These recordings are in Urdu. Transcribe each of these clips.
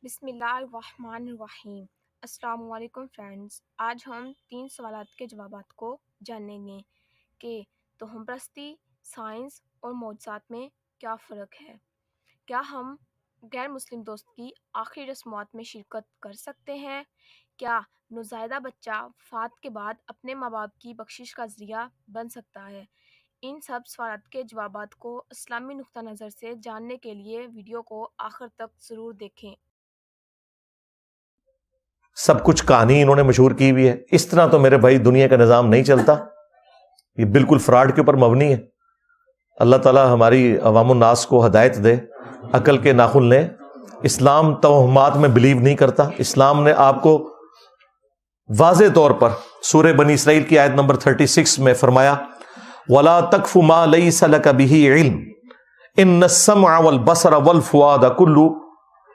بسم اللہ الرحمن الرحیم۔ السلام علیکم فرینڈز، آج ہم 3 سوالات کے جوابات کو جانیں گے کہ توہم پرستی، سائنس اور معجزات میں کیا فرق ہے۔ کیا ہم غیر مسلم دوست کی آخری رسومات میں شرکت کر سکتے ہیں؟ کیا نوزائیدہ بچہ وفات کے بعد اپنے ماں باپ کی بخشش کا ذریعہ بن سکتا ہے؟ ان سب سوالات کے جوابات کو اسلامی نقطہ نظر سے جاننے کے لیے ویڈیو کو آخر تک ضرور دیکھیں۔ سب کچھ کہانی انہوں نے مشہور کی ہوئی ہے۔ اس طرح تو میرے بھائی دنیا کا نظام نہیں چلتا، یہ بالکل فراڈ کے اوپر مبنی ہے۔ اللہ تعالیٰ ہماری عوام الناس کو ہدایت دے، عقل کے ناخن لیں۔ اسلام توہمات میں بلیو نہیں کرتا۔ اسلام نے آپ کو واضح طور پر سورہ بنی اسرائیل کی آیت نمبر 36 میں فرمایا وَلَا تَقْفُ مَا لَيْسَ لَكَ بِهِ عِلْمٌ إِنَّ السَّمْعَ وَالْبَصَرَ وَالْفُؤَادَ كُلُّ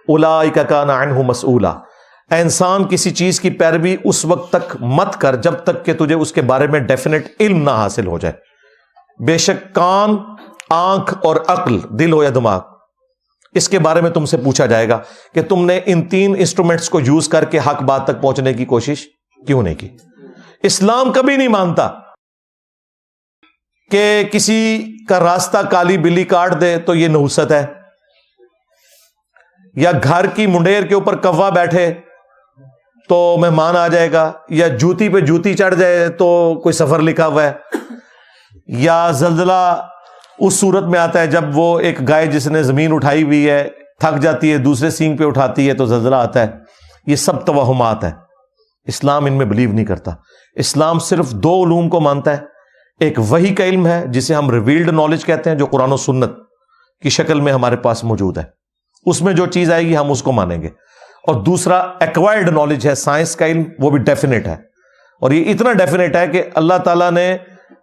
أُولَٰئِكَ كَانَ عَنْهُ مَسْئُولًا۔ اے انسان، کسی چیز کی پیروی اس وقت تک مت کر جب تک کہ تجھے اس کے بارے میں ڈیفینیٹ علم نہ حاصل ہو جائے۔ بے شک کان، آنکھ اور عقل، دل ہو یا دماغ، اس کے بارے میں تم سے پوچھا جائے گا کہ تم نے ان 3 انسٹرومنٹس کو یوز کر کے حق بات تک پہنچنے کی کوشش کیوں نہیں کی۔ اسلام کبھی نہیں مانتا کہ کسی کا راستہ کالی بلی کاٹ دے تو یہ نحوست ہے، یا گھر کی منڈیر کے اوپر کوا بیٹھے تو مہمان آ جائے گا، یا جوتی پہ جوتی چڑھ جائے تو کوئی سفر لکھا ہوا ہے، یا زلزلہ اس صورت میں آتا ہے جب وہ ایک گائے جس نے زمین اٹھائی ہوئی ہے تھک جاتی ہے، دوسرے سینگ پہ اٹھاتی ہے تو زلزلہ آتا ہے۔ یہ سب توہمات ہے، اسلام ان میں بلیو نہیں کرتا۔ اسلام صرف 2 علوم کو مانتا ہے۔ ایک وحی کا علم ہے جسے ہم ریویلڈ نالج کہتے ہیں، جو قرآن و سنت کی شکل میں ہمارے پاس موجود ہے، اس میں جو چیز آئے گی ہم اس کو مانیں گے۔ اور دوسرا ایکوائرڈ نالج ہے، سائنس کا علم، وہ بھی ڈیفینیٹ ہے، اور یہ اتنا ڈیفینیٹ ہے کہ اللہ تعالیٰ نے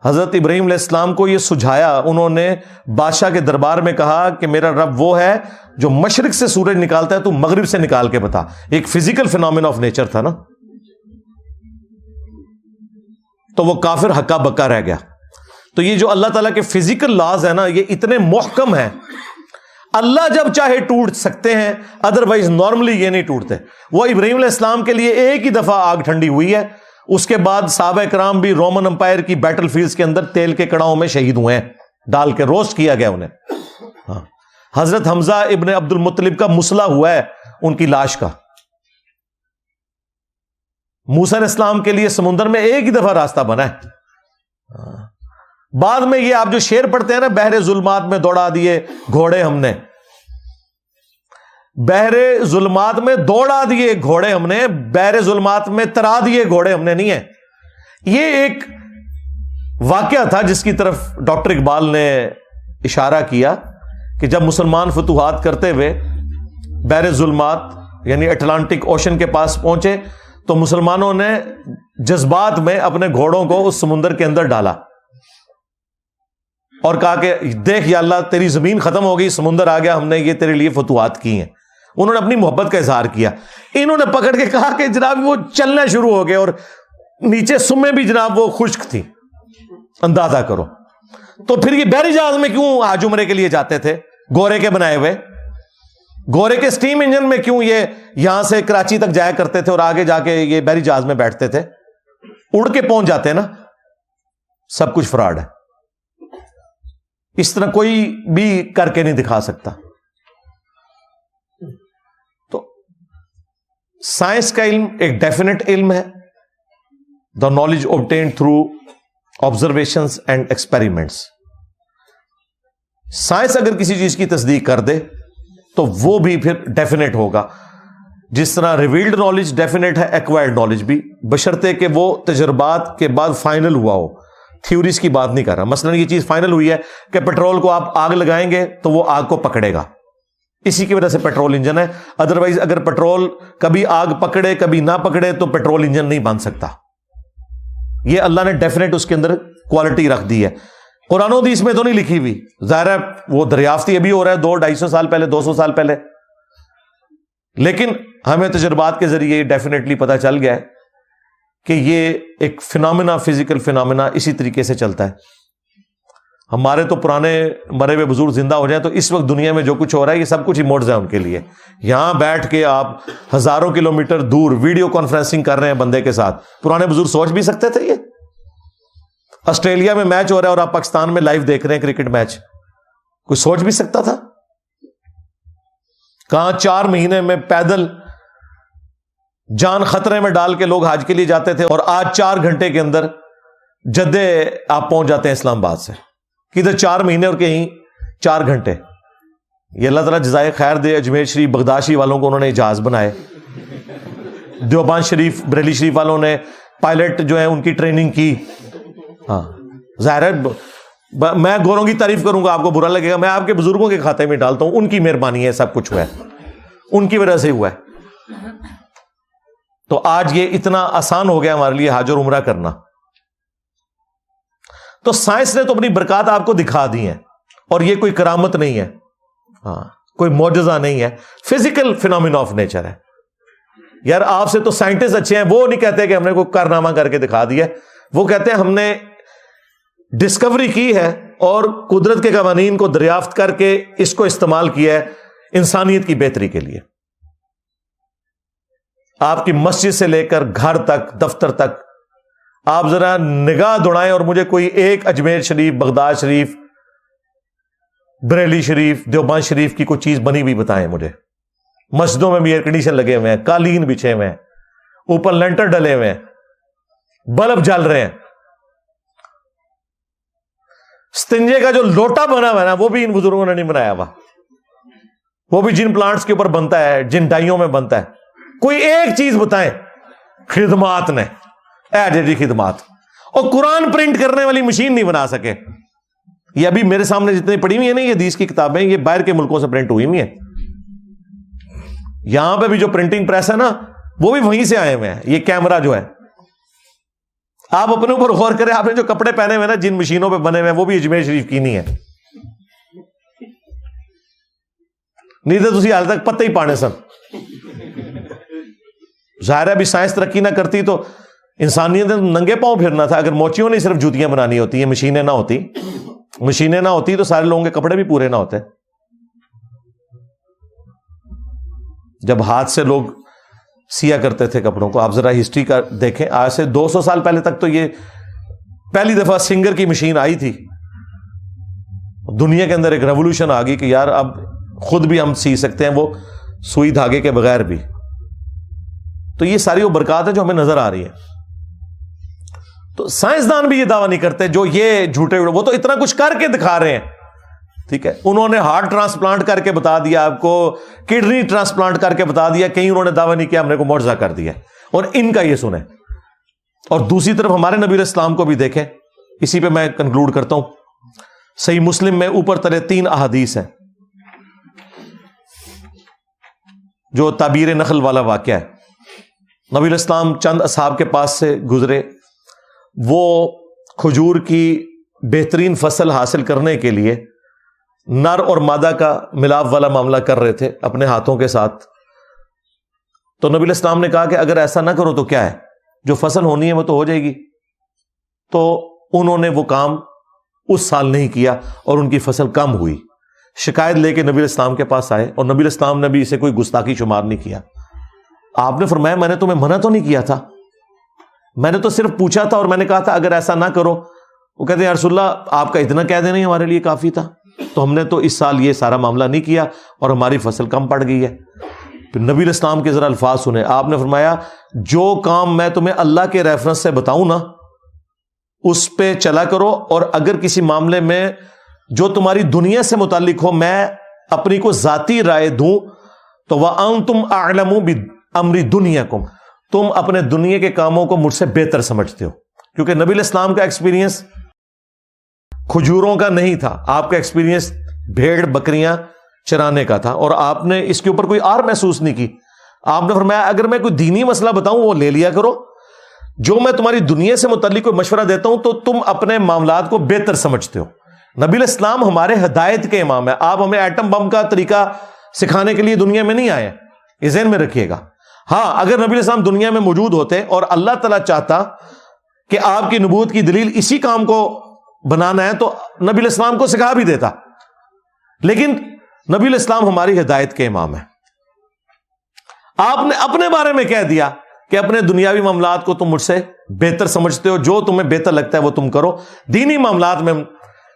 حضرت ابراہیم علیہ السلام کو یہ سجھایا۔ انہوں نے بادشاہ کے دربار میں کہا کہ میرا رب وہ ہے جو مشرق سے سورج نکالتا ہے، تو مغرب سے نکال کے بتا۔ ایک فزیکل فینومینا آف نیچر تھا نا، تو وہ کافر ہکا بکا رہ گیا۔ تو یہ جو اللہ تعالیٰ کے فزیکل لاز ہیں نا، یہ اتنے محکم ہیں، اللہ جب چاہے ٹوٹ سکتے ہیں، ادروائز نارملی یہ نہیں ٹوٹتے۔ وہ ابراہیم علیہ السلام کے لیے ایک ہی دفعہ آگ ٹھنڈی ہوئی ہے، اس کے بعد صحابہ کرام بھی رومن امپائر کی بیٹل فیلڈز کے اندر تیل کے کڑاؤں میں شہید ہوئے ہیں، ڈال کے روسٹ کیا گیا انہیں۔ ہاں، حضرت حمزہ ابن عبد المطلب کا مسئلہ ہوا ہے ان کی لاش کا۔ موسیٰ علیہ السلام کے لیے سمندر میں ایک ہی دفعہ راستہ بنا ہے۔ بعد میں یہ آپ جو شعر پڑھتے ہیں نا، بحر ظلمات میں دوڑا دیے گھوڑے ہم نے، بحر ظلمات میں دوڑا دیے گھوڑے ہم نے، بحر ظلمات میں ترا دیے گھوڑے ہم نے نہیں ہے۔ یہ ایک واقعہ تھا جس کی طرف ڈاکٹر اقبال نے اشارہ کیا کہ جب مسلمان فتوحات کرتے ہوئے بحر ظلمات یعنی اٹلانٹک اوشن کے پاس پہنچے تو مسلمانوں نے جذبات میں اپنے گھوڑوں کو اس سمندر کے اندر ڈالا اور کہا کہ دیکھ یا اللہ، تیری زمین ختم ہو گئی، سمندر آ گیا، ہم نے یہ تیرے لیے فتوحات کی ہیں۔ انہوں نے اپنی محبت کا اظہار کیا۔ انہوں نے پکڑ کے کہا کہ جناب وہ چلنا شروع ہو گئے اور نیچے سمیں بھی جناب وہ خشک تھی، اندازہ کرو۔ تو پھر یہ بحری جہاز میں کیوں حج عمرے کے لیے جاتے تھے؟ گورے کے بنائے ہوئے، گورے کے سٹیم انجن میں کیوں یہ یہاں سے کراچی تک جایا کرتے تھے اور آگے جا کے یہ بحری جہاز میں بیٹھتے تھے؟ اڑ کے پہنچ جاتے ہیں نا۔ سب کچھ فراڈ ہے، اس طرح کوئی بھی کر کے نہیں دکھا سکتا۔ تو سائنس کا علم ایک ڈیفینیٹ علم ہے، the knowledge obtained through observations and experiments. Science اگر کسی چیز کی تصدیق کر دے تو وہ بھی پھر ڈیفینیٹ ہوگا، جس طرح ریویلڈ نالج ڈیفینیٹ ہے، ایکوائرڈ نالج بھی، بشرطے کہ وہ تجربات کے بعد فائنل ہوا ہو۔ تھیوریز کی بات نہیں کر رہا۔ مثلا یہ چیز فائنل ہوئی ہے کہ پیٹرول کو آپ آگ لگائیں گے تو وہ آگ کو پکڑے گا، اسی کی وجہ سے پیٹرول انجن ہے۔ ادروائز اگر پیٹرول کبھی آگ پکڑے کبھی نہ پکڑے تو پیٹرول انجن نہیں بن سکتا۔ یہ اللہ نے ڈیفینیٹ اس کے اندر کوالٹی رکھ دی ہے۔ قرآن و حدیث میں تو نہیں لکھی ہوئی، ظاہر ہے وہ دریافتی ابھی ہو رہا ہے 200-250 سال پہلے، 200 سال پہلے، لیکن ہمیں تجربات کے ذریعے ڈیفینیٹلی پتہ چل گیا ہے کہ یہ ایک فینومینا، فزیکل فینومینا اسی طریقے سے چلتا ہے۔ ہمارے تو پرانے مرے ہوئے بزرگ زندہ ہو جائیں تو اس وقت دنیا میں جو کچھ ہو رہا ہے یہ سب کچھ ہی معجزہ ہے ان کے لیے. یہاں بیٹھ کے آپ ہزاروں کلومیٹر دور ویڈیو کانفرنسنگ کر رہے ہیں بندے کے ساتھ. پرانے بزرگ سوچ بھی سکتے تھے یہ؟ آسٹریلیا میں میچ ہو رہا ہے اور آپ پاکستان میں لائیو دیکھ رہے ہیں کرکٹ میچ. کوئی سوچ بھی سکتا تھا؟ کہاں 4 مہینے میں پیدل جان خطرے میں ڈال کے لوگ حج کے لیے جاتے تھے اور آج 4 گھنٹے کے اندر جدے آپ پہنچ جاتے ہیں اسلام آباد سے. کدھر 4 مہینے اور کہیں 4 گھنٹے. یہ اللہ تعالیٰ جزائے خیر دے. اجمیر شریف بغداشی والوں کو انہوں نے جہاز بنائے. دیوبند شریف بریلی شریف والوں نے پائلٹ جو ہے ان کی ٹریننگ کی. ہاں ظاہر ہے میں گوروں کی تعریف کروں گا آپ کو برا لگے گا. میں آپ کے بزرگوں کے کھاتے میں ڈالتا ہوں. ان کی مہربانی ہے سب کچھ ہوا ہے, ان کی وجہ سے ہوا ہے. تو آج یہ اتنا آسان ہو گیا ہمارے لیے حج اور عمرہ کرنا. تو سائنس نے تو اپنی برکات آپ کو دکھا دی ہیں اور یہ کوئی کرامت نہیں ہے, ہاں کوئی معجزہ نہیں ہے, فزیکل فینومینا آف نیچر ہے. یار آپ سے تو سائنٹسٹ اچھے ہیں, وہ نہیں کہتے کہ ہم نے کوئی کارنامہ کر کے دکھا دیا. وہ کہتے ہیں ہم نے ڈسکوری کی ہے اور قدرت کے قوانین کو دریافت کر کے اس کو استعمال کیا ہے انسانیت کی بہتری کے لیے. آپ کی مسجد سے لے کر گھر تک, دفتر تک, آپ ذرا نگاہ دوڑائیں اور مجھے کوئی ایک اجمیر شریف, بغداد شریف, بریلی شریف, دیوبند شریف کی کوئی چیز بنی ہوئی بتائیں مجھے. مسجدوں میں بھی ایئر کنڈیشن لگے ہوئے ہیں, قالین بچھے ہوئے ہیں, اوپر لینٹر ڈلے ہوئے ہیں, بلب جل رہے ہیں. استنجے کا جو لوٹا بنا ہوا ہے نا وہ بھی ان بزرگوں نے نہیں بنایا ہوا. وہ بھی جن پلانٹس کے اوپر بنتا ہے, جن ڈائیوں میں بنتا ہے. کوئی ایک چیز بتائیں خدمات نے, ایڈیٹی خدمات. اور قرآن پرنٹ کرنے والی مشین نہیں بنا سکے. یہ ابھی میرے سامنے جتنی پڑھی ہوئی ہیں نا یہ حدیث کی کتابیں, یہ باہر کے ملکوں سے پرنٹ ہوئی ہوئی ہیں. یہاں پہ بھی جو پرنٹنگ پریس ہے نا وہ بھی وہیں سے آئے ہوئے ہیں. یہ کیمرہ جو ہے, آپ اپنے اوپر غور کریں, آپ نے جو کپڑے پہنے ہوئے نا جن مشینوں پہ بنے ہوئے وہ بھی اجمیر شریف کی نہیں ہے. نہیں تو تسی حال تک پتے ہی پانے سن. ظاہر ہے ابھی سائنس ترقی نہ کرتی تو انسانیت نے ننگے پاؤں پھرنا تھا. اگر موچیوں نے صرف جوتیاں بنانی ہوتی ہیں, مشینیں نہ ہوتی تو سارے لوگوں کے کپڑے بھی پورے نہ ہوتے. جب ہاتھ سے لوگ سیا کرتے تھے کپڑوں کو, آپ ذرا ہسٹری کا دیکھیں, آج سے 200 سال پہلے تک تو یہ پہلی دفعہ سنگر کی مشین آئی تھی. دنیا کے اندر ایک ریولوشن آ گئی کہ یار اب خود بھی ہم سی سکتے ہیں, وہ سوئی دھاگے کے بغیر بھی. تو یہ ساری وہ برکات ہے جو ہمیں نظر آ رہی ہے. تو سائنسدان بھی یہ دعویٰ نہیں کرتے جو یہ جھوٹے, وہ تو اتنا کچھ کر کے دکھا رہے ہیں. ٹھیک ہے, انہوں نے ہارٹ ٹرانسپلانٹ کر کے بتا دیا آپ کو, کڈنی ٹرانسپلانٹ کر کے بتا دیا, کہیں انہوں نے دعویٰ نہیں کیا ہم نے کو معجزہ کر دیا. اور ان کا یہ سنیں. اور دوسری طرف ہمارے نبی علیہ السلام کو بھی دیکھیں. اسی پہ میں کنکلوڈ کرتا ہوں. صحیح مسلم میں اوپر تلے 3 احادیث ہیں جو تعبیر نخل والا واقعہ ہے. نبی علیہ السلام چند اصحاب کے پاس سے گزرے, وہ کھجور کی بہترین فصل حاصل کرنے کے لیے نر اور مادہ کا ملاپ والا معاملہ کر رہے تھے اپنے ہاتھوں کے ساتھ. تو نبی علیہ السلام نے کہا کہ اگر ایسا نہ کرو تو کیا ہے, جو فصل ہونی ہے وہ تو ہو جائے گی. تو انہوں نے وہ کام اس سال نہیں کیا اور ان کی فصل کم ہوئی. شکایت لے کے نبی علیہ السلام کے پاس آئے اور نبی علیہ السلام نے بھی اسے کوئی گستاخی شمار نہیں کیا. آپ نے فرمایا میں نے تمہیں منع تو نہیں کیا تھا, میں نے تو صرف پوچھا تھا اور میں نے کہا تھا اگر ایسا نہ کرو. وہ کہتے ہیں یا رسول اللہ آپ کا اتنا کہہ دینا ہی ہمارے لیے کافی تھا, تو ہم نے تو اس سال یہ سارا معاملہ نہیں کیا اور ہماری فصل کم پڑ گئی ہے. پھر نبی علیہ السلام کے ذرا الفاظ سنے. آپ نے فرمایا جو کام میں تمہیں اللہ کے ریفرنس سے بتاؤں نا اس پہ چلا کرو, اور اگر کسی معاملے میں جو تمہاری دنیا سے متعلق ہو میں اپنی کو ذاتی رائے دوں تو وَأَنْتُمْ أَعْلَمُ بِأَمْرِ دُنْيَاكُمْ, تم اپنے دنیا کے کاموں کو مجھ سے بہتر سمجھتے ہو. کیونکہ نبی علیہ السلام کا ایکسپیرینس کھجوروں کا نہیں تھا, آپ کا ایکسپیرینس بھیڑ بکریاں چرانے کا تھا, اور آپ نے اس کے اوپر کوئی اور محسوس نہیں کی. آپ نے فرمایا اگر میں کوئی دینی مسئلہ بتاؤں وہ لے لیا کرو, جو میں تمہاری دنیا سے متعلق کوئی مشورہ دیتا ہوں تو تم اپنے معاملات کو بہتر سمجھتے ہو. نبی علیہ السلام ہمارے ہدایت کے امام ہیں. آپ ہمیں ایٹم بم کا طریقہ سکھانے کے لیے دنیا میں نہیں آئے, یہ ذہن میں رکھیے گا. ہاں اگر نبی علیہ السلام دنیا میں موجود ہوتے اور اللہ تعالیٰ چاہتا کہ آپ کی نبوت کی دلیل اسی کام کو بنانا ہے تو نبی علیہ السلام کو سکھا بھی دیتا، لیکن نبی علیہ السلام ہماری ہدایت کے امام ہیں. آپ نے اپنے بارے میں کہہ دیا کہ اپنے دنیاوی معاملات کو تم مجھ سے بہتر سمجھتے ہو، جو تمہیں بہتر لگتا ہے وہ تم کرو، دینی معاملات میں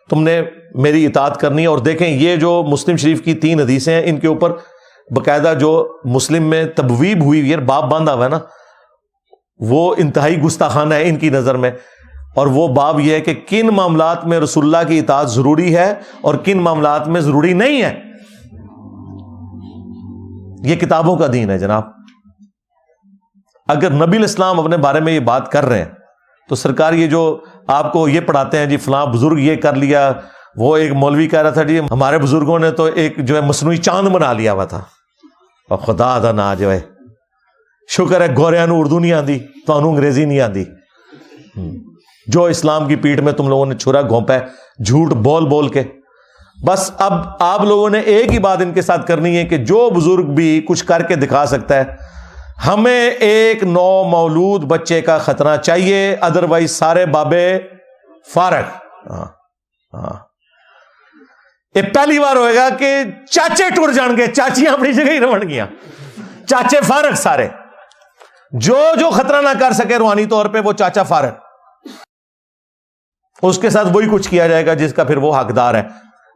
تم نے میری اطاعت کرنی ہے. اور دیکھیں یہ جو مسلم شریف کی 3 حدیثیں ہیں، ان کے اوپر باقاعدہ جو مسلم میں تبویب ہوئی ہے، باب باندھا ہوا ہے نا، وہ انتہائی گستاخانہ ہے ان کی نظر میں. اور وہ باب یہ ہے کہ کن معاملات میں رسول اللہ کی اطاعت ضروری ہے اور کن معاملات میں ضروری نہیں ہے. یہ کتابوں کا دین ہے جناب. اگر نبی الاسلام اپنے بارے میں یہ بات کر رہے ہیں تو سرکار یہ جو آپ کو یہ پڑھاتے ہیں جی فلاں بزرگ یہ کر لیا، وہ ایک مولوی کہہ رہا تھا جی ہمارے بزرگوں نے تو ایک جو ہے مصنوعی چاند بنا لیا ہوا تھا. اور خدا دا نا جو ہے شکر ہے گوریاں نو اردو نہیں آندی، تو انہوں انگریزی نہیں آندی. جو اسلام کی پیٹھ میں تم لوگوں نے چھرا گھونپا ہے جھوٹ بول بول کے. بس اب آپ لوگوں نے ایک ہی بات ان کے ساتھ کرنی ہے کہ جو بزرگ بھی کچھ کر کے دکھا سکتا ہے، ہمیں ایک نو مولود بچے کا ختنہ چاہیے، ادروائز سارے بابے فارغ. یہ پہلی بار ہوئے گا کہ چاچے ٹر جان گے، چاچیاں اپنی جگہ ہی رہن گیا، چاچے فارغ سارے. جو خطرہ نہ کر سکے روحانی طور پہ وہ چاچا فارغ، اس کے ساتھ وہی کچھ کیا جائے گا جس کا پھر وہ حقدار ہے.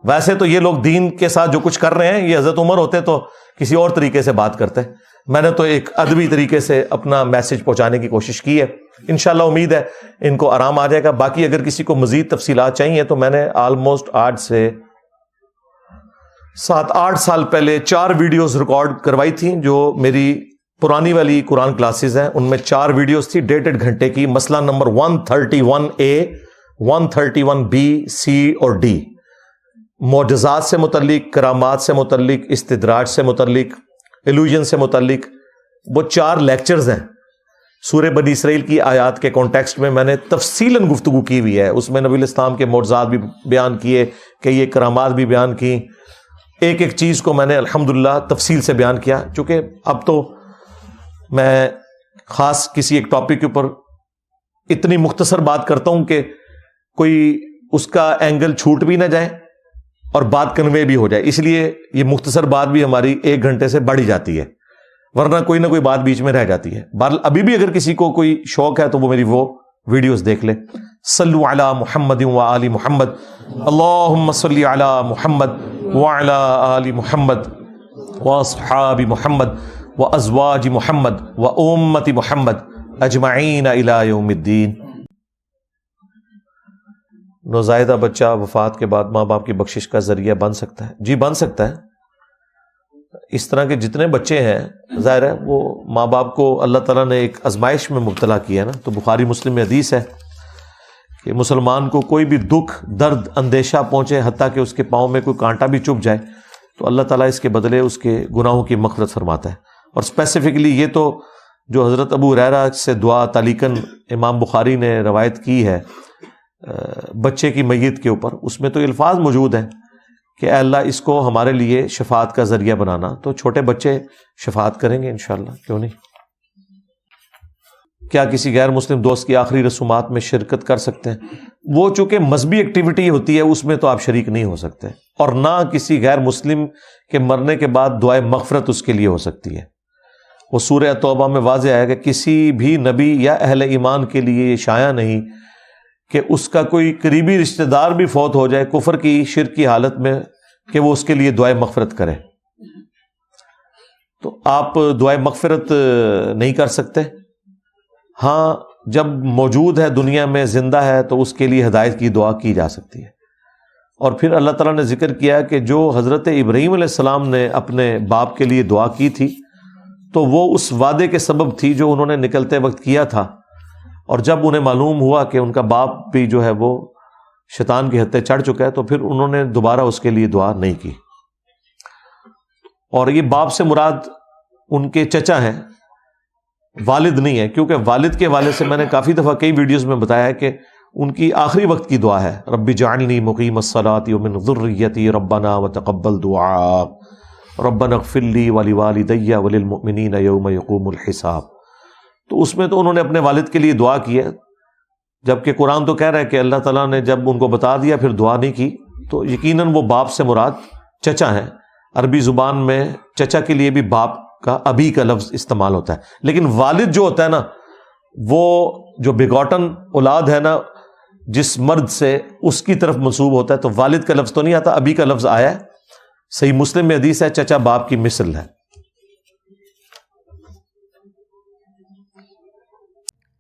ویسے تو یہ لوگ دین کے ساتھ جو کچھ کر رہے ہیں، یہ حضرت عمر ہوتے تو کسی اور طریقے سے بات کرتے. میں نے تو ایک ادبی طریقے سے اپنا میسج پہنچانے کی کوشش کی ہے. انشاءاللہ امید ہے ان کو آرام آ جائے گا. باقی اگر کسی کو مزید تفصیلات چاہیے تو میں نے آلموسٹ آج سے 7-8 سال پہلے 4 ویڈیوز ریکارڈ کروائی تھیں جو میری پرانی والی قرآن کلاسز ہیں. ان میں 4 ویڈیوز تھی 1.5 گھنٹے کی. مسئلہ نمبر 131A 131B C اور D، معجزات سے متعلق، کرامات سے متعلق، استدراج سے متعلق، ایلوژن سے متعلق. وہ 4 لیکچرز ہیں. سورہ بنی اسرائیل کی آیات کے کانٹیکسٹ میں میں نے تفصیلاً گفتگو کی ہوئی ہے. اس میں نبی الاسلام کے معجزات بھی بیان کیے کہ یہ کرامات بھی بیان کی. ایک ایک چیز کو میں نے الحمدللہ تفصیل سے بیان کیا. چونکہ اب تو میں خاص کسی ایک ٹاپک کے اوپر اتنی مختصر بات کرتا ہوں کہ کوئی اس کا اینگل چھوٹ بھی نہ جائے اور بات کنوے بھی ہو جائے. اس لیے یہ مختصر بات بھی ہماری 1 گھنٹے سے بڑھ جاتی ہے، ورنہ کوئی نہ کوئی بات بیچ میں رہ جاتی ہے. بہرحال ابھی بھی اگر کسی کو کوئی شوق ہے تو وہ میری وہ ویڈیوز دیکھ لے. صلو علی محمد و آل محمد، اللہم صلی علی محمد وعلی آل محمد واصحاب محمد وازواج محمد وامت محمد اجمعین الی یوم الدین. نوزائیدہ بچہ وفات کے بعد ماں باپ کی بخشش کا ذریعہ بن سکتا ہے؟ جی بن سکتا ہے. اس طرح کے جتنے بچے ہیں ظاہر ہے وہ ماں باپ کو اللہ تعالیٰ نے ایک آزمائش میں مبتلا کیا ہے نا. تو بخاری مسلم میں حدیث ہے کہ مسلمان کو کوئی بھی دکھ درد اندیشہ پہنچے، حتیٰ کہ اس کے پاؤں میں کوئی کانٹا بھی چبھ جائے، تو اللہ تعالیٰ اس کے بدلے اس کے گناہوں کی مغفرت فرماتا ہے. اور اسپیسیفکلی یہ تو جو حضرت ابو ہریرہ سے دعا تعلیقاً امام بخاری نے روایت کی ہے بچے کی میت کے اوپر، اس میں تو الفاظ موجود ہیں کہ اے اللہ اس کو ہمارے لیے شفاعت کا ذریعہ بنانا. تو چھوٹے بچے شفاعت کریں گے انشاءاللہ، کیوں نہیں. کیا کسی غیر مسلم دوست کی آخری رسومات میں شرکت کر سکتے ہیں؟ وہ چونکہ مذہبی ایکٹیویٹی ہوتی ہے اس میں تو آپ شریک نہیں ہو سکتے، اور نہ کسی غیر مسلم کے مرنے کے بعد دعائے مغفرت اس کے لیے ہو سکتی ہے. وہ سورہ توبہ میں واضح ہے کہ کسی بھی نبی یا اہل ایمان کے لیے یہ شایع نہیں کہ اس کا کوئی قریبی رشتہ دار بھی فوت ہو جائے کفر کی شرک کی حالت میں کہ وہ اس کے لیے دعائے مغفرت کرے. تو آپ دعائے مغفرت نہیں کر سکتے. ہاں جب موجود ہے دنیا میں زندہ ہے تو اس کے لیے ہدایت کی دعا کی جا سکتی ہے. اور پھر اللہ تعالیٰ نے ذکر کیا کہ جو حضرت ابراہیم علیہ السلام نے اپنے باپ کے لیے دعا کی تھی تو وہ اس وعدے کے سبب تھی جو انہوں نے نکلتے وقت کیا تھا. اور جب انہیں معلوم ہوا کہ ان کا باپ بھی جو ہے وہ شیطان کی ہتھے چڑھ چکا ہے تو پھر انہوں نے دوبارہ اس کے لیے دعا نہیں کی. اور یہ باپ سے مراد ان کے چچا ہیں، والد نہیں ہے، کیونکہ والد کے والد سے میں نے کافی دفعہ کئی ویڈیوز میں بتایا ہے کہ ان کی آخری وقت کی دعا ہے رب جعلنی مقیم الصلاۃ ومن ذریتی ربنا وتقبل دعاء ربنا اغفر لی ولوالدی وللمؤمنین یوم یقوم الحساب. تو اس میں تو انہوں نے اپنے والد کے لیے دعا کی ہے. جبکہ قرآن تو کہہ رہا ہے کہ اللہ تعالیٰ نے جب ان کو بتا دیا پھر دعا نہیں کی، تو یقیناً وہ باپ سے مراد چچا ہیں۔ عربی زبان میں چچا کے لیے بھی باپ کا ابی کا لفظ استعمال ہوتا ہے، لیکن والد جو ہوتا ہے نا، وہ جو بگاٹن اولاد ہے نا جس مرد سے، اس کی طرف منسوب ہوتا ہے، تو والد کا لفظ تو نہیں آتا، ابی کا لفظ آیا ہے۔ صحیح مسلم میں حدیث ہے چچا باپ کی مثل ہے۔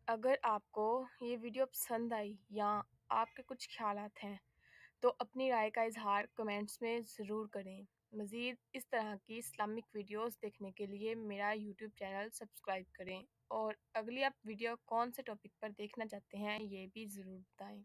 اگر آپ کو یہ ویڈیو پسند آئی یا آپ کے کچھ خیالات ہیں تو اپنی رائے کا اظہار کمنٹس میں ضرور کریں۔ مزید اس طرح کی اسلامک ویڈیوز دیکھنے کے لیے میرا یوٹیوب چینل سبسکرائب کریں، اور اگلی آپ ویڈیو کون سے ٹاپک پر دیکھنا چاہتے ہیں یہ بھی ضرور بتائیں۔